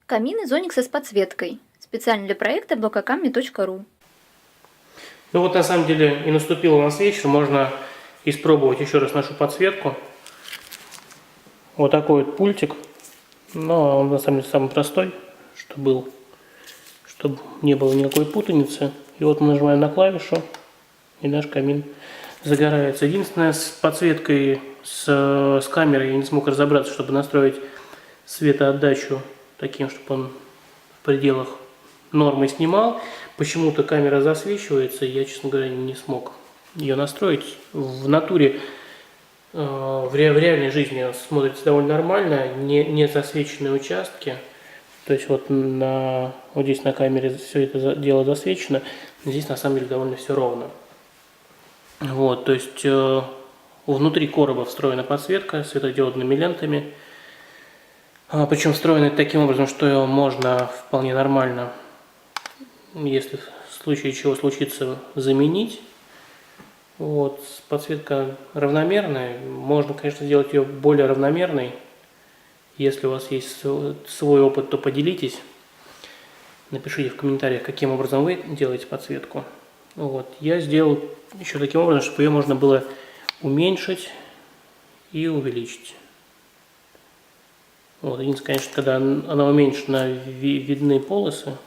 Камин из оникса с подсветкой. Специально для проекта blockakammi.ru. Ну вот на самом деле и наступил у нас вечер, можно испробовать еще раз нашу подсветку. Вот такой вот пультик, но он на самом деле самый простой, что был, чтобы не было никакой путаницы. И вот мы нажимаем на клавишу, и наш камин загорается. Единственное, с подсветкой с камерой я не смог разобраться, чтобы настроить светоотдачу таким, чтобы он в пределах нормы снимал. Почему-то камера засвечивается, и я, честно говоря, не смог ее настроить. В натуре, в реальной жизни смотрится довольно нормально, не засвеченные участки. То есть вот здесь на камере все это дело засвечено, здесь на самом деле довольно все ровно. Вот, то есть внутри короба встроена подсветка светодиодными лентами. Причем встроена таким образом, что ее можно вполне нормально, если в случае чего случится, заменить. Вот, подсветка равномерная. Можно, конечно, сделать ее более равномерной. Если у вас есть свой опыт, то поделитесь. Напишите в комментариях, каким образом вы делаете подсветку. Вот. Я сделал еще таким образом, чтобы ее можно было уменьшить и увеличить. Вот. Единственное, конечно, когда она уменьшена, видны полосы.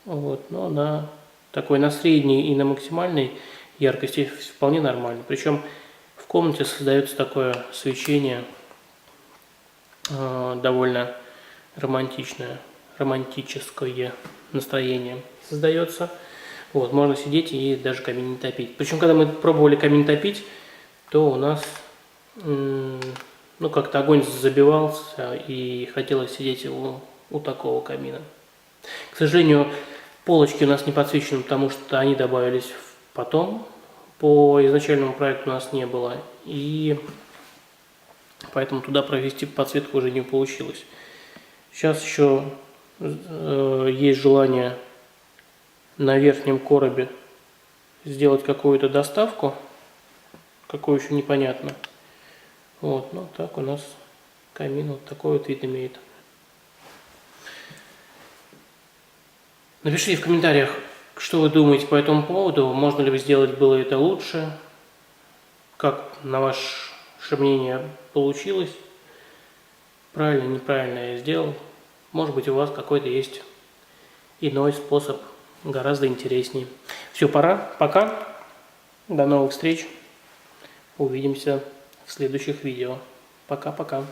Вот. Но на такой на средней и на максимальной яркости вполне нормально. Причем в комнате создается такое свечение довольно романтичное, романтическое настроение создается. Вот, можно сидеть и даже камин не топить. Причем, когда мы пробовали камин топить, то у нас как-то огонь забивался и хотелось сидеть у такого камина. К сожалению, полочки у нас не подсвечены, потому что они добавились потом. По изначальному проекту у нас не было. И поэтому туда провести подсветку уже не получилось. Сейчас еще есть желание на верхнем коробе сделать какую-то доставку, какую еще непонятно. Вот, ну так у нас камин вот такой вот вид имеет. Напишите в комментариях, что вы думаете по этому поводу, можно ли сделать было это лучше, как на ваше мнение получилось, правильно, неправильно я сделал. Может быть, у вас какой-то есть иной способ, гораздо интереснее. Все, пора, пока, до новых встреч, увидимся в следующих видео. Пока-пока.